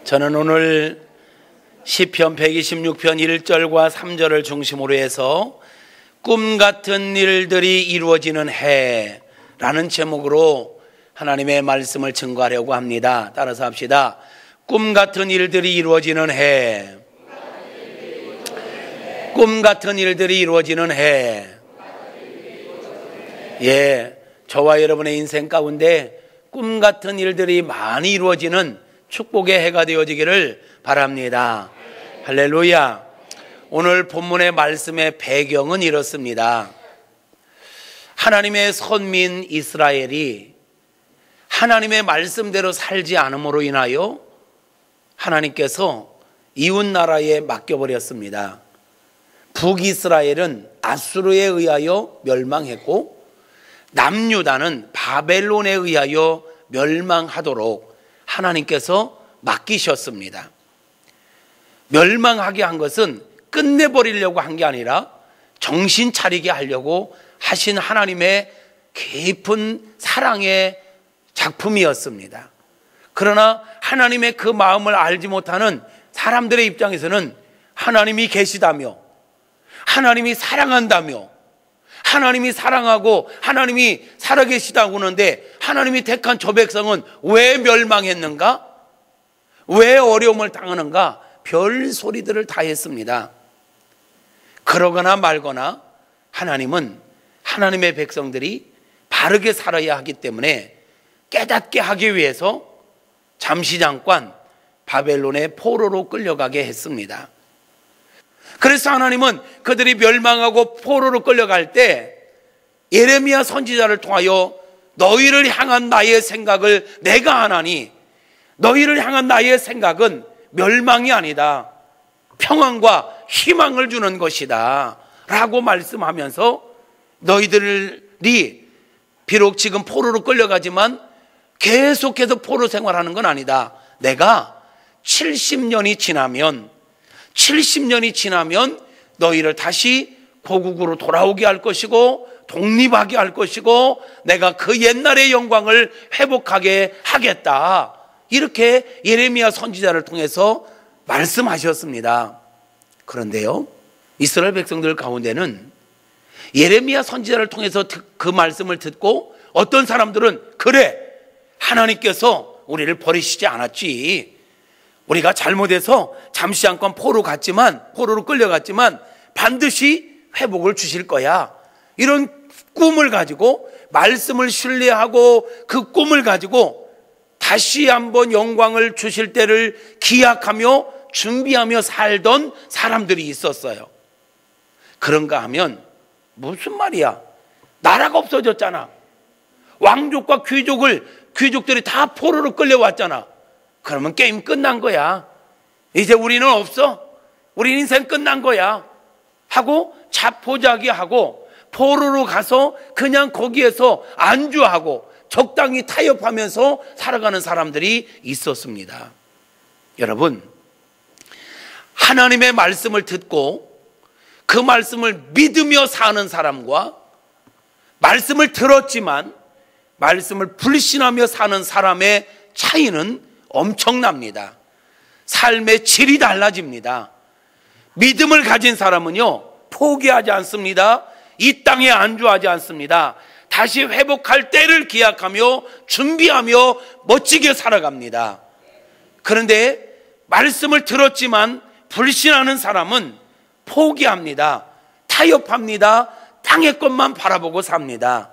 저는 오늘 시편 126편 1절과 3절을 중심으로 해서 꿈 같은 일들이 이루어지는 해라는 제목으로 하나님의 말씀을 증거하려고 합니다. 따라서 합시다. 꿈 같은 일들이 이루어지는 해. 꿈 같은 일들이 이루어지는 해. 저와 여러분의 인생 가운데 꿈 같은 일들이 많이 이루어지는 축복의 해가 되어지기를 바랍니다. 할렐루야. 오늘 본문의 말씀의 배경은 이렇습니다. 하나님의 선민 이스라엘이 하나님의 말씀대로 살지 않음으로 인하여 하나님께서 이웃 나라에 맡겨버렸습니다. 북이스라엘은 아수르에 의하여 멸망했고 남유다는 바벨론에 의하여 멸망하도록 하나님께서 맡기셨습니다. 멸망하게 한 것은 끝내버리려고 한 게 아니라 정신 차리게 하려고 하신 하나님의 깊은 사랑의 작품이었습니다. 그러나 하나님의 그 마음을 알지 못하는 사람들의 입장에서는 하나님이 계시다며, 하나님이 사랑한다며, 하나님이 사랑하고 하나님이 살아계시다고 하는데 하나님이 택한 저 백성은 왜 멸망했는가? 왜 어려움을 당하는가? 별 소리들을 다 했습니다. 그러거나 말거나 하나님은 하나님의 백성들이 바르게 살아야 하기 때문에 깨닫게 하기 위해서 잠시 잠깐 바벨론의 포로로 끌려가게 했습니다. 그래서 하나님은 그들이 멸망하고 포로로 끌려갈 때 예레미야 선지자를 통하여 너희를 향한 나의 생각을 내가 아나니 너희를 향한 나의 생각은 멸망이 아니다, 평안과 희망을 주는 것이다 라고 말씀하면서 너희들이 비록 지금 포로로 끌려가지만 계속해서 포로 생활하는 건 아니다. 내가 70년이 지나면 너희를 다시 고국으로 돌아오게 할 것이고 독립하게 할 것이고 내가 그 옛날의 영광을 회복하게 하겠다. 이렇게 예레미야 선지자를 통해서 말씀하셨습니다. 그런데요, 이스라엘 백성들 가운데는 예레미야 선지자를 통해서 그 말씀을 듣고 어떤 사람들은 그래, 하나님께서 우리를 버리시지 않았지, 우리가 잘못해서 잠시 잠깐 포로로 끌려갔지만 반드시 회복을 주실 거야, 이런 꿈을 가지고 말씀을 신뢰하고 그 꿈을 가지고 다시 한번 영광을 주실 때를 기약하며 준비하며 살던 사람들이 있었어요. 그런가 하면 무슨 말이야, 나라가 없어졌잖아, 왕족과 귀족들이 다 포로로 끌려왔잖아, 그러면 게임 끝난 거야, 이제 우리는 없어, 우리 인생 끝난 거야 하고 자포자기하고 포로로 가서 그냥 거기에서 안주하고 적당히 타협하면서 살아가는 사람들이 있었습니다. 여러분, 하나님의 말씀을 듣고 그 말씀을 믿으며 사는 사람과 말씀을 들었지만 말씀을 불신하며 사는 사람의 차이는 엄청납니다. 삶의 질이 달라집니다. 믿음을 가진 사람은요, 포기하지 않습니다. 이 땅에 안주하지 않습니다. 다시 회복할 때를 기약하며 준비하며 멋지게 살아갑니다. 그런데 말씀을 들었지만 불신하는 사람은 포기합니다. 타협합니다. 땅의 것만 바라보고 삽니다.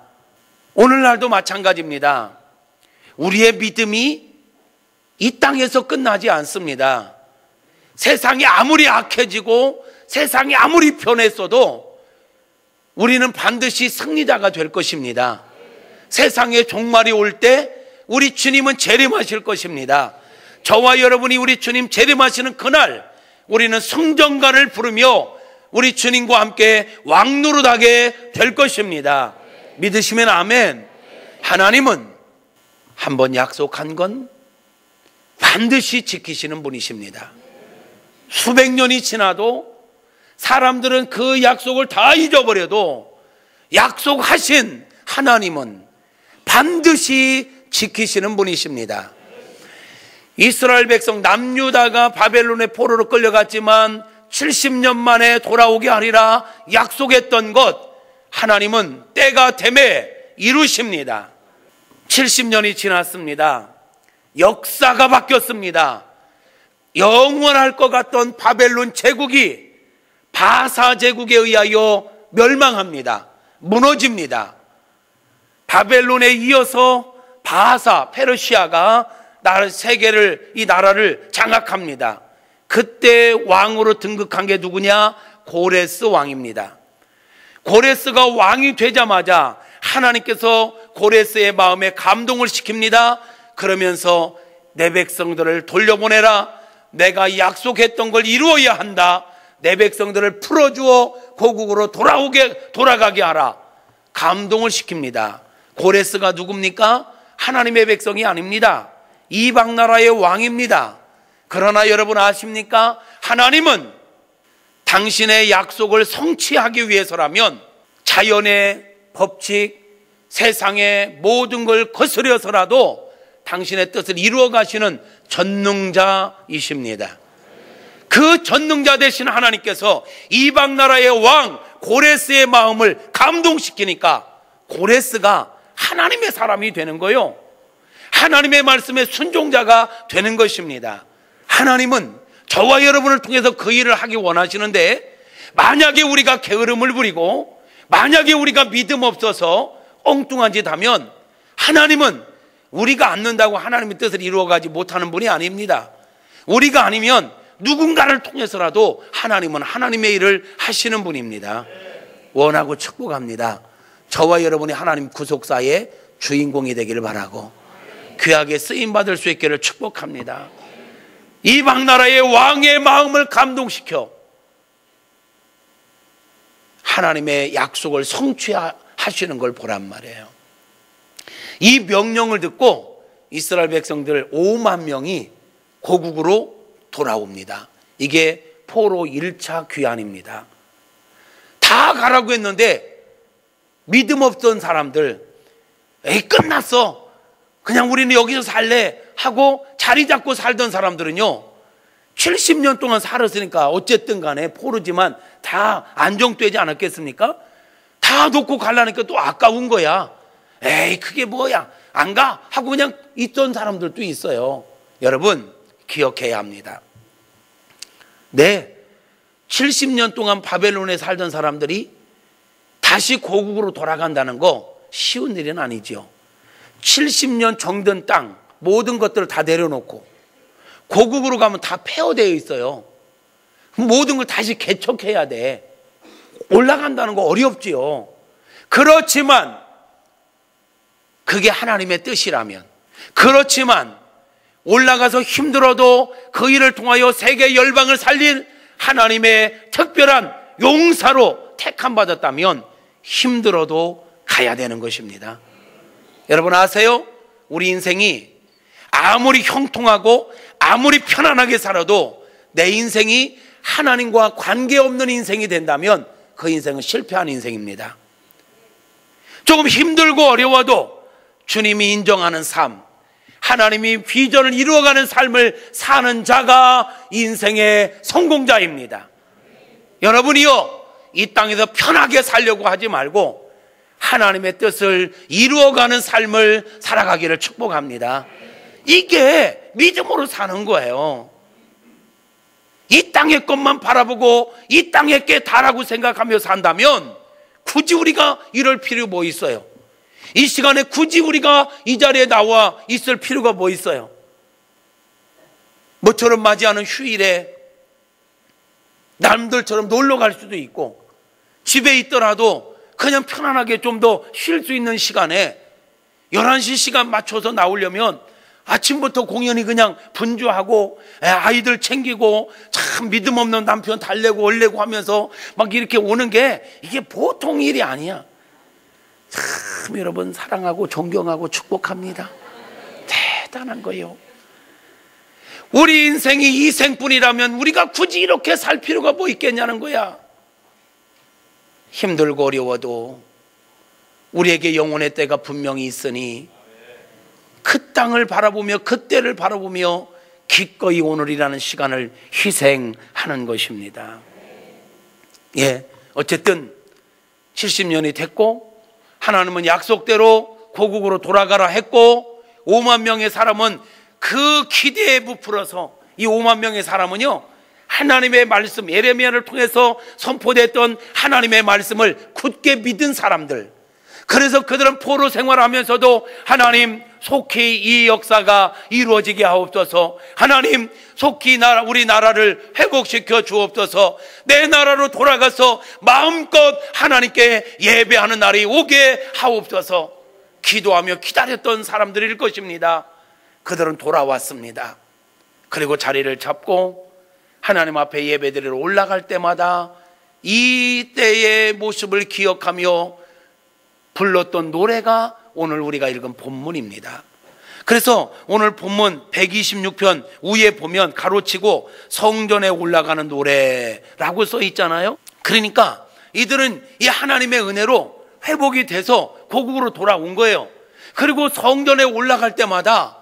오늘날도 마찬가지입니다. 우리의 믿음이 이 땅에서 끝나지 않습니다. 세상이 아무리 악해지고 세상이 아무리 변했어도 우리는 반드시 승리자가 될 것입니다. 세상의 종말이 올 때 우리 주님은 재림하실 것입니다. 저와 여러분이 우리 주님 재림하시는 그날 우리는 승전가를 부르며 우리 주님과 함께 왕노릇하게 될 것입니다. 믿으시면 아멘. 하나님은 한번 약속한 건 반드시 지키시는 분이십니다. 수백 년이 지나도 사람들은 그 약속을 다 잊어버려도 약속하신 하나님은 반드시 지키시는 분이십니다. 이스라엘 백성 남유다가 바벨론의 포로로 끌려갔지만 70년 만에 돌아오게 하리라 약속했던 것, 하나님은 때가 되매 이루십니다. 70년이 지났습니다. 역사가 바뀌었습니다. 영원할 것 같던 바벨론 제국이 바사 제국에 의하여 멸망합니다. 무너집니다. 바벨론에 이어서 바사, 페르시아가 이 나라를 장악합니다. 그때 왕으로 등극한 게 누구냐? 고레스 왕입니다. 고레스가 왕이 되자마자 하나님께서 고레스의 마음에 감동을 시킵니다. 그러면서 내 백성들을 돌려보내라. 내가 약속했던 걸 이루어야 한다. 내 백성들을 풀어주어 고국으로 돌아가게 하라. 감동을 시킵니다. 고레스가 누굽니까? 하나님의 백성이 아닙니다. 이방 나라의 왕입니다. 그러나 여러분 아십니까? 하나님은 당신의 약속을 성취하기 위해서라면 자연의 법칙, 세상의 모든 걸 거스려서라도 당신의 뜻을 이루어 가시는 전능자이십니다. 그 전능자 되신 하나님께서 이방 나라의 왕 고레스의 마음을 감동시키니까 고레스가 하나님의 사람이 되는 거요. 하나님의 말씀의 순종자가 되는 것입니다. 하나님은 저와 여러분을 통해서 그 일을 하기 원하시는데, 만약에 우리가 게으름을 부리고 만약에 우리가 믿음 없어서 엉뚱한 짓 하면 하나님은 우리가 않는다고 하나님의 뜻을 이루어가지 못하는 분이 아닙니다. 우리가 아니면 누군가를 통해서라도 하나님은 하나님의 일을 하시는 분입니다. 원하고 축복합니다. 저와 여러분이 하나님 구속사의 주인공이 되기를 바라고 귀하게 쓰임받을 수 있기를 축복합니다. 이방 나라의 왕의 마음을 감동시켜 하나님의 약속을 성취하시는 걸 보란 말이에요. 이 명령을 듣고 이스라엘 백성들 5만 명이 고국으로 돌아옵니다. 이게 포로 1차 귀환입니다. 다 가라고 했는데 믿음 없던 사람들, 에이 끝났어, 그냥 우리는 여기서 살래 하고 자리 잡고 살던 사람들은요, 70년 동안 살았으니까 어쨌든 간에 포로지만 다 안정되지 않았겠습니까? 다 놓고 가려니까 또 아까운 거야. 에이 그게 뭐야, 안 가 하고 그냥 있던 사람들도 있어요. 여러분 기억해야 합니다. 네, 70년 동안 바벨론에 살던 사람들이 다시 고국으로 돌아간다는 거 쉬운 일은 아니죠. 70년 정든 땅 모든 것들을 다 내려놓고 고국으로 가면 다 폐허되어 있어요. 모든 걸 다시 개척해야 돼. 올라간다는 거 어렵지요. 그렇지만 그게 하나님의 뜻이라면, 그렇지만 올라가서 힘들어도 그 일을 통하여 세계 열방을 살릴 하나님의 특별한 용사로 택함받았다면 힘들어도 가야 되는 것입니다. 여러분 아세요? 우리 인생이 아무리 형통하고 아무리 편안하게 살아도 내 인생이 하나님과 관계없는 인생이 된다면 그 인생은 실패한 인생입니다. 조금 힘들고 어려워도 주님이 인정하는 삶, 하나님이 비전을 이루어가는 삶을 사는 자가 인생의 성공자입니다. 여러분이요, 이 땅에서 편하게 살려고 하지 말고 하나님의 뜻을 이루어가는 삶을 살아가기를 축복합니다. 이게 믿음으로 사는 거예요. 이 땅의 것만 바라보고 이 땅의 게 다라고 생각하며 산다면 굳이 우리가 이럴 필요 뭐 있어요? 이 시간에 굳이 우리가 이 자리에 나와 있을 필요가 뭐 있어요? 모처럼 맞이하는 휴일에 남들처럼 놀러 갈 수도 있고, 집에 있더라도 그냥 편안하게 좀 더 쉴 수 있는 시간에 11시 시간 맞춰서 나오려면 아침부터 공연히 그냥 분주하고 아이들 챙기고 참 믿음 없는 남편 달래고 얼래고 하면서 막 이렇게 오는 게 이게 보통 일이 아니야. 참 여러분 사랑하고 존경하고 축복합니다. 대단한 거예요. 우리 인생이 이 생뿐이라면 우리가 굳이 이렇게 살 필요가 뭐 있겠냐는 거야. 힘들고 어려워도 우리에게 영혼의 때가 분명히 있으니 그 땅을 바라보며 그 때를 바라보며 기꺼이 오늘이라는 시간을 희생하는 것입니다. 어쨌든 70년이 됐고 하나님은 약속대로 고국으로 돌아가라 했고 5만 명의 사람은 그 기대에 부풀어서 이 5만 명의 사람은요, 하나님의 말씀, 예레미야를 통해서 선포됐던 하나님의 말씀을 굳게 믿은 사람들. 그래서 그들은 포로 생활하면서도 하나님 속히 이 역사가 이루어지게 하옵소서, 하나님 속히 우리 나라를 회복시켜 주옵소서, 내 나라로 돌아가서 마음껏 하나님께 예배하는 날이 오게 하옵소서 기도하며 기다렸던 사람들일 것입니다. 그들은 돌아왔습니다. 그리고 자리를 잡고 하나님 앞에 예배드리러 올라갈 때마다 이 때의 모습을 기억하며 불렀던 노래가 오늘 우리가 읽은 본문입니다. 그래서 오늘 본문 126편 위에 보면 가로치고 성전에 올라가는 노래라고 써 있잖아요. 그러니까 이들은 이 하나님의 은혜로 회복이 돼서 고국으로 돌아온 거예요. 그리고 성전에 올라갈 때마다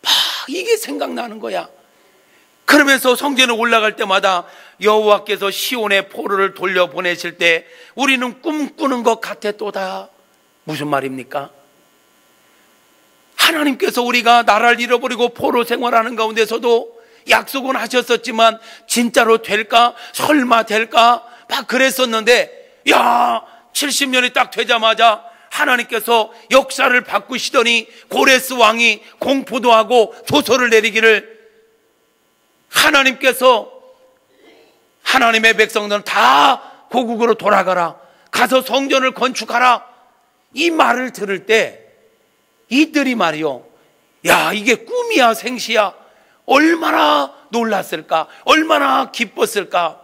막 이게 생각나는 거야. 그러면서 성전에 올라갈 때마다 여호와께서 시온의 포로를 돌려보내실 때 우리는 꿈꾸는 것 같았도다. 무슨 말입니까? 하나님께서 우리가 나라를 잃어버리고 포로 생활하는 가운데서도 약속은 하셨었지만 진짜로 될까? 설마 될까? 막 그랬었는데 70년이 딱 되자마자 하나님께서 역사를 바꾸시더니 고레스 왕이 공포도 하고 도서를 내리기를, 하나님께서 하나님의 백성들은 다 고국으로 돌아가라, 가서 성전을 건축하라, 이 말을 들을 때 이들이 말이요, 이게 꿈이야 생시야, 얼마나 놀랐을까, 얼마나 기뻤을까.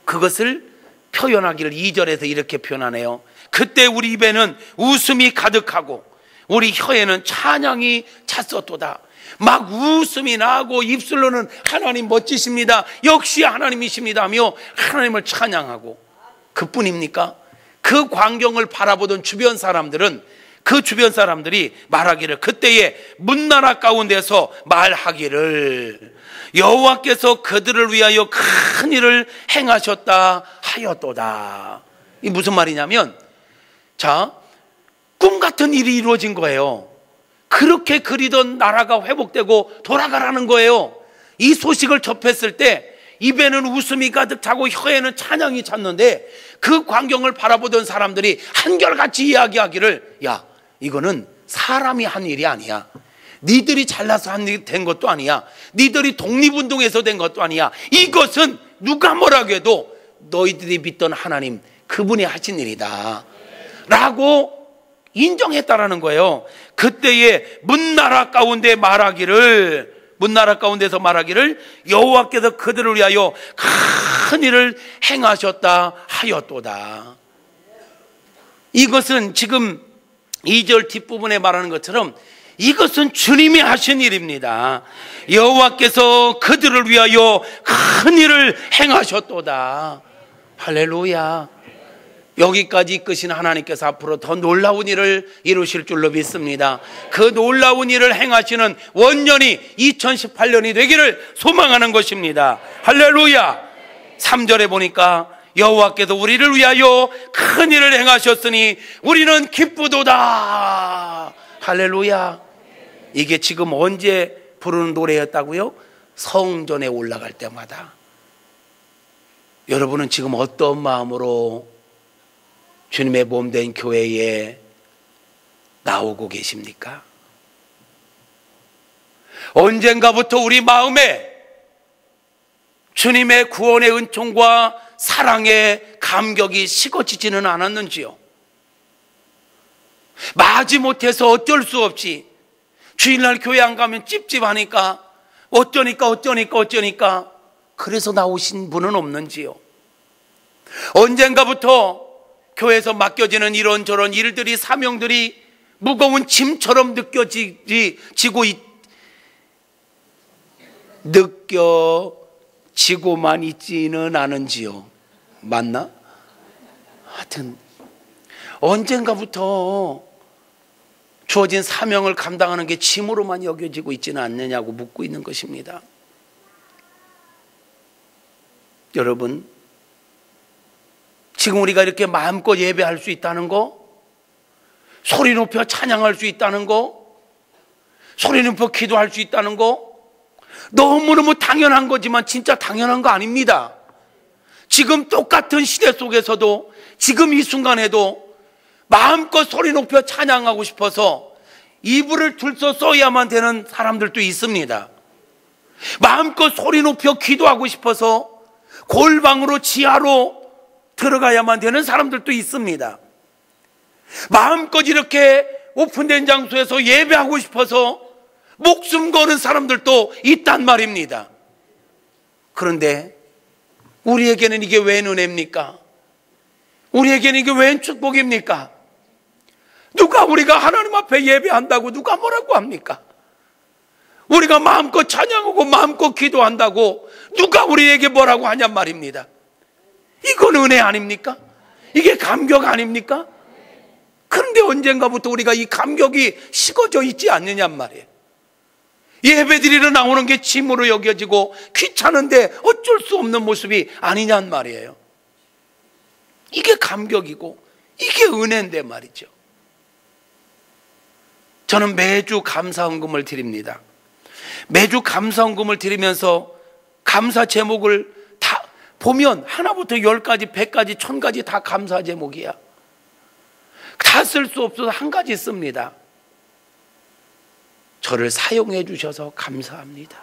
그것을 표현하기를 2절에서 이렇게 표현하네요. 그때 우리 입에는 웃음이 가득하고 우리 혀에는 찬양이 찼었도다. 막 웃음이 나고 입술로는 하나님 멋지십니다, 역시 하나님이십니다 하며 하나님을 찬양하고, 그뿐입니까? 그 광경을 바라보던 주변 사람들은, 그 주변 사람들이 말하기를, 그때에 문나라 가운데서 말하기를 여호와께서 그들을 위하여 큰 일을 행하셨다 하였도다. 이 무슨 말이냐면, 꿈 같은 일이 이루어진 거예요. 그렇게 그리던 나라가 회복되고 돌아가라는 거예요. 이 소식을 접했을 때 입에는 웃음이 가득 차고 혀에는 찬양이 찼는데 그 광경을 바라보던 사람들이 한결같이 이야기하기를, 이거는 사람이 한 일이 아니야, 니들이 잘나서 된 것도 아니야, 니들이 독립운동에서 된 것도 아니야, 이것은 누가 뭐라고 해도 너희들이 믿던 하나님 그분이 하신 일이다 라고 인정했다라는 거예요. 그때에 문나라 가운데 문나라 가운데서 말하기를 여호와께서 그들을 위하여 큰 일을 행하셨다 하였도다. 이것은 지금 2절 뒷부분에 말하는 것처럼 이것은 주님이 하신 일입니다. 여호와께서 그들을 위하여 큰 일을 행하셨도다. 할렐루야. 여기까지 이끄신 하나님께서 앞으로 더 놀라운 일을 이루실 줄로 믿습니다. 그 놀라운 일을 행하시는 원년이 2018년이 되기를 소망하는 것입니다. 할렐루야. 3절에 보니까 여호와께서 우리를 위하여 큰 일을 행하셨으니 우리는 기쁘도다. 할렐루야. 이게 지금 언제 부르는 노래였다고요? 성전에 올라갈 때마다. 여러분은 지금 어떤 마음으로 주님의 몸된 교회에 나오고 계십니까? 언젠가부터 우리 마음에 주님의 구원의 은총과 사랑의 감격이 식어지지는 않았는지요? 마지못해서 어쩔 수 없이 주일날 교회 안 가면 찝찝하니까 어쩌니까 그래서 나오신 분은 없는지요? 언젠가부터 교회에서 맡겨지는 이런저런 일들이, 사명들이 무거운 짐처럼 느껴지고만 있지는 않은지요? 맞나? 하여튼 언젠가부터 주어진 사명을 감당하는 게 짐으로만 여겨지고 있지는 않느냐고 묻고 있는 것입니다. 여러분, 지금 우리가 이렇게 마음껏 예배할 수 있다는 거, 소리 높여 찬양할 수 있다는 거, 소리 높여 기도할 수 있다는 거, 너무너무 당연한 거지만 진짜 당연한 거 아닙니다. 지금 똑같은 시대 속에서도 지금 이 순간에도 마음껏 소리 높여 찬양하고 싶어서 이불을 들써 써야만 되는 사람들도 있습니다. 마음껏 소리 높여 기도하고 싶어서 골방으로 지하로 들어가야만 되는 사람들도 있습니다. 마음껏 이렇게 오픈된 장소에서 예배하고 싶어서 목숨 거는 사람들도 있단 말입니다. 그런데 우리에게는 이게 웬 은혜입니까? 우리에게는 이게 웬 축복입니까? 누가 우리가 하나님 앞에 예배한다고 누가 뭐라고 합니까? 우리가 마음껏 찬양하고 마음껏 기도한다고 누가 우리에게 뭐라고 하냔 말입니다. 이건 은혜 아닙니까? 이게 감격 아닙니까? 그런데 언젠가부터 우리가 이 감격이 식어져 있지 않느냔 말이에요. 예배드리러 나오는 게 짐으로 여겨지고 귀찮은데 어쩔 수 없는 모습이 아니냔 말이에요. 이게 감격이고 이게 은혜인데 말이죠. 저는 매주 감사헌금을 드립니다. 매주 감사헌금을 드리면서 감사 제목을 다 보면 하나부터 10가지, 100가지, 1000가지 다 감사 제목이야. 다 쓸 수 없어서 한 가지 씁니다. 저를 사용해 주셔서 감사합니다.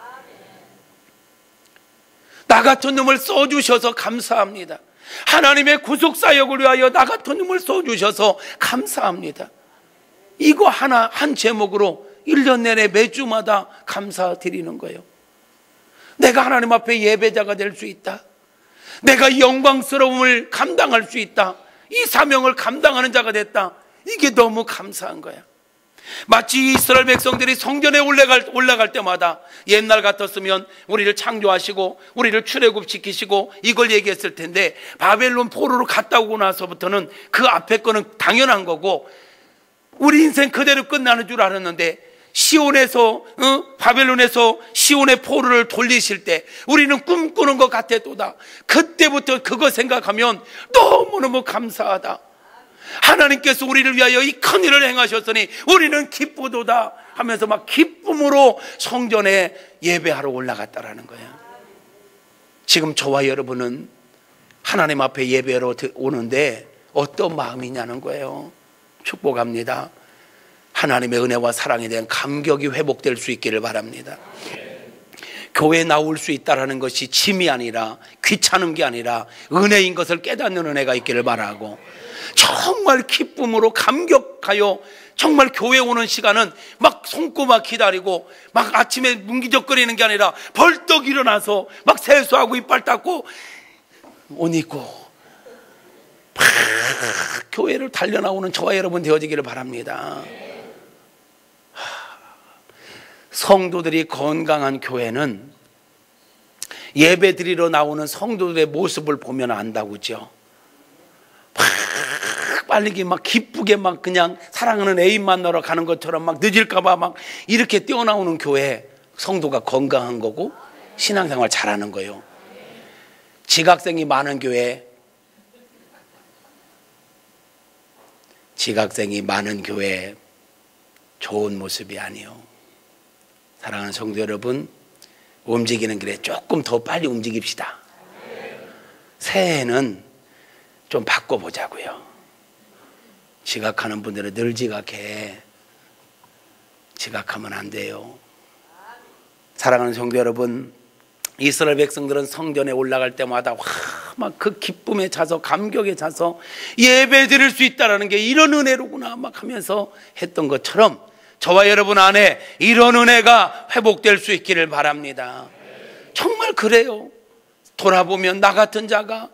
나 같은 놈을 써주셔서 감사합니다. 하나님의 구속사역을 위하여 나 같은 놈을 써주셔서 감사합니다. 이거 하나 한 제목으로 1년 내내 매주마다 감사드리는 거예요. 내가 하나님 앞에 예배자가 될 수 있다. 내가 영광스러움을 감당할 수 있다. 이 사명을 감당하는 자가 됐다. 이게 너무 감사한 거야. 마치 이스라엘 백성들이 성전에 올라갈 때마다 옛날 같았으면 우리를 창조하시고 우리를 출애굽시키시고 이걸 얘기했을 텐데 바벨론 포로로 갔다 오고 나서부터는 그 앞에 거는 당연한 거고 우리 인생 그대로 끝나는 줄 알았는데 시온에서 바벨론에서 시온의 포로를 돌리실 때 우리는 꿈꾸는 것 같았도다. 그때부터 그거 생각하면 너무너무 감사하다. 하나님께서 우리를 위하여 이 큰 일을 행하셨으니 우리는 기쁘도다 하면서 막 기쁨으로 성전에 예배하러 올라갔다라는 거야. 지금 저와 여러분은 하나님 앞에 예배하러 오는데 어떤 마음이냐는 거예요. 축복합니다. 하나님의 은혜와 사랑에 대한 감격이 회복될 수 있기를 바랍니다. 교회에 나올 수 있다는 것이 짐이 아니라 귀찮은 게 아니라 은혜인 것을 깨닫는 은혜가 있기를 바라고 정말 기쁨으로 감격하여 정말 교회 오는 시간은 막 손꼽아 기다리고 막 아침에 문기적거리는 게 아니라 벌떡 일어나서 막 세수하고 이빨 닦고 옷 입고 막 교회를 달려나오는 저와 여러분 되어지기를 바랍니다. 성도들이 건강한 교회는 예배 드리러 나오는 성도들의 모습을 보면 안다고죠. 빨리 막 기쁘게 막 그냥 사랑하는 애인 만나러 가는 것처럼 막 늦을까봐 막 이렇게 뛰어나오는 교회 성도가 건강한 거고 신앙생활 잘하는 거예요. 지각생이 많은 교회 좋은 모습이 아니에요. 사랑하는 성도 여러분, 움직이는 길에 조금 더 빨리 움직입시다. 새해에는 좀 바꿔보자고요. 지각하는 분들은 늘 지각해. 지각하면 안 돼요. 사랑하는 성도 여러분, 이스라엘 백성들은 성전에 올라갈 때마다 막 그 기쁨에 차서 감격에 차서 예배 드릴 수 있다는 게 이런 은혜로구나 막 하면서 했던 것처럼 저와 여러분 안에 이런 은혜가 회복될 수 있기를 바랍니다. 정말 그래요. 돌아보면 나 같은 자가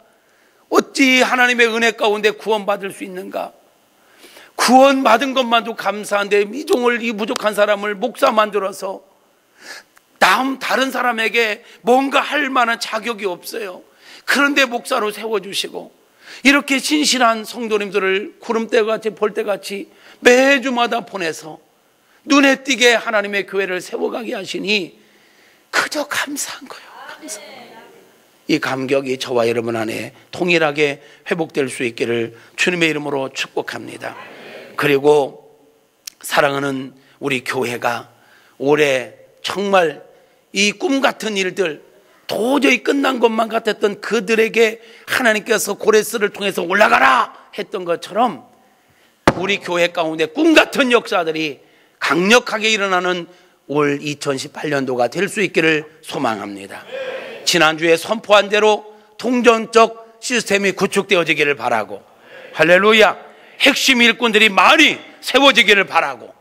어찌 하나님의 은혜 가운데 구원받을 수 있는가? 구원받은 것만도 감사한데 이 부족한 사람을 목사 만들어서 다른 사람에게 뭔가 할 만한 자격이 없어요. 그런데 목사로 세워주시고 이렇게 신실한 성도님들을 구름대같이 볼때같이 매주마다 보내서 눈에 띄게 하나님의 교회를 세워가게 하시니 그저 감사한 거예요. 이 감격이 저와 여러분 안에 동일하게 회복될 수 있기를 주님의 이름으로 축복합니다. 그리고 사랑하는 우리 교회가 올해 정말 이 꿈 같은 일들, 도저히 끝난 것만 같았던 그들에게 하나님께서 고레스를 통해서 올라가라 했던 것처럼 우리 교회 가운데 꿈 같은 역사들이 강력하게 일어나는 올 2018년도가 될 수 있기를 소망합니다. 지난주에 선포한 대로 통전적 시스템이 구축되어지기를 바라고, 할렐루야, 핵심 일꾼들이 많이 세워지기를 바라고,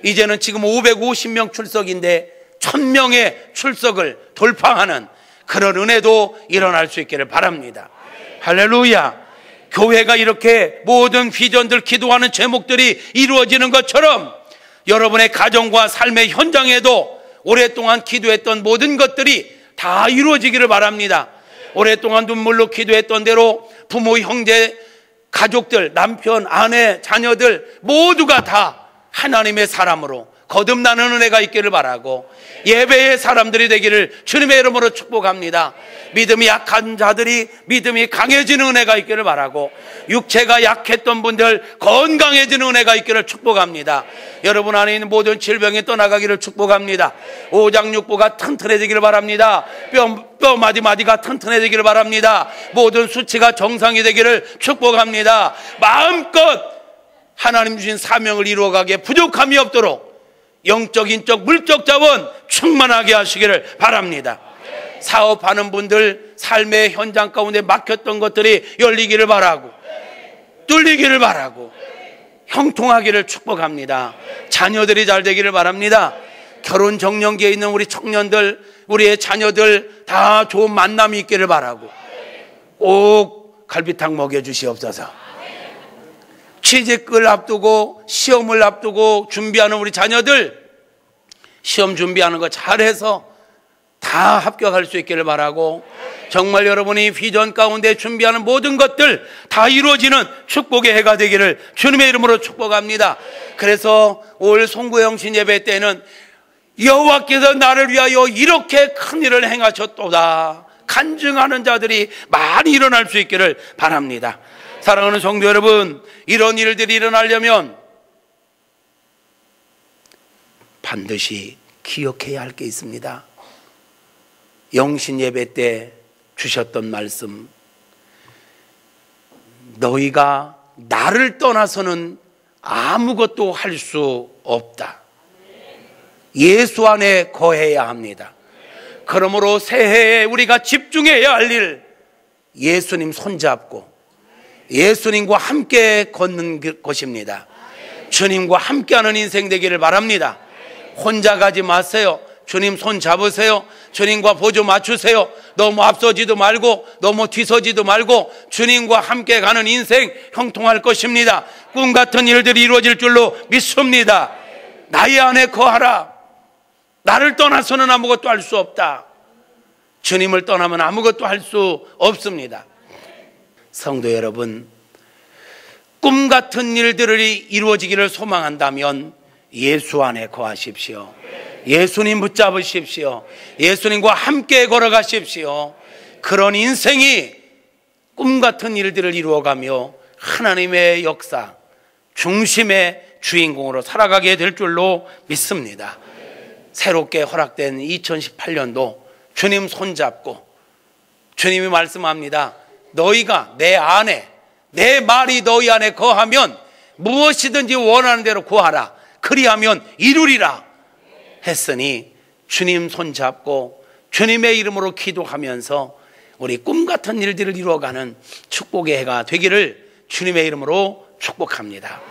이제는 지금 550명 출석인데 1000명의 출석을 돌파하는 그런 은혜도 일어날 수 있기를 바랍니다. 할렐루야. 교회가 이렇게 모든 비전들, 기도하는 제목들이 이루어지는 것처럼 여러분의 가정과 삶의 현장에도 오랫동안 기도했던 모든 것들이 다 이루어지기를 바랍니다. 오랫동안 눈물로 기도했던 대로 부모, 형제, 가족들, 남편, 아내, 자녀들 모두가 다 하나님의 사람으로 거듭나는 은혜가 있기를 바라고, 예배의 사람들이 되기를 주님의 이름으로 축복합니다. 믿음이 약한 자들이 믿음이 강해지는 은혜가 있기를 바라고, 육체가 약했던 분들 건강해지는 은혜가 있기를 축복합니다. 여러분 안에 있는 모든 질병이 떠나가기를 축복합니다. 오장육부가 튼튼해지기를 바랍니다. 뼈 마디마디가 튼튼해지기를 바랍니다. 모든 수치가 정상이 되기를 축복합니다. 마음껏 하나님 주신 사명을 이루어가기에 부족함이 없도록 영적, 인적, 물적 자원 충만하게 하시기를 바랍니다. 사업하는 분들 삶의 현장 가운데 막혔던 것들이 열리기를 바라고, 뚫리기를 바라고, 형통하기를 축복합니다. 자녀들이 잘 되기를 바랍니다. 결혼 정년기에 있는 우리 청년들, 우리의 자녀들 다 좋은 만남이 있기를 바라고, 꼭 갈비탕 먹여주시옵소서. 취직을 앞두고 시험을 앞두고 준비하는 우리 자녀들 시험 준비하는 거 잘해서 다 합격할 수 있기를 바라고, 정말 여러분이 비전 가운데 준비하는 모든 것들 다 이루어지는 축복의 해가 되기를 주님의 이름으로 축복합니다. 그래서 올 송구영신 예배 때는 여호와께서 나를 위하여 이렇게 큰 일을 행하셨도다 간증하는 자들이 많이 일어날 수 있기를 바랍니다. 사랑하는 성도 여러분, 이런 일들이 일어나려면 반드시 기억해야 할 게 있습니다. 영신 예배 때 주셨던 말씀, 너희가 나를 떠나서는 아무것도 할 수 없다. 예수 안에 거해야 합니다. 그러므로 새해에 우리가 집중해야 할 일, 예수님 손잡고 예수님과 함께 걷는 것입니다. 주님과 함께하는 인생 되기를 바랍니다. 혼자 가지 마세요. 주님 손 잡으세요. 주님과 보조 맞추세요. 너무 앞서지도 말고 너무 뒤서지도 말고 주님과 함께 가는 인생 형통할 것입니다. 꿈 같은 일들이 이루어질 줄로 믿습니다. 나의 안에 거하라. 나를 떠나서는 아무것도 할 수 없다. 주님을 떠나면 아무것도 할 수 없습니다. 성도 여러분, 꿈 같은 일들이 이루어지기를 소망한다면 예수 안에 거하십시오. 예수님 붙잡으십시오. 예수님과 함께 걸어가십시오. 그런 인생이 꿈 같은 일들을 이루어가며 하나님의 역사 중심의 주인공으로 살아가게 될 줄로 믿습니다. 새롭게 허락된 2018년도 주님 손잡고, 주님이 말씀합니다. 너희가 내 안에, 내 말이 너희 안에 거하면 무엇이든지 원하는 대로 구하라. 그리하면 이루리라 했으니 주님 손잡고 주님의 이름으로 기도하면서 우리 꿈 같은 일들을 이루어가는 축복의 해가 되기를 주님의 이름으로 축복합니다.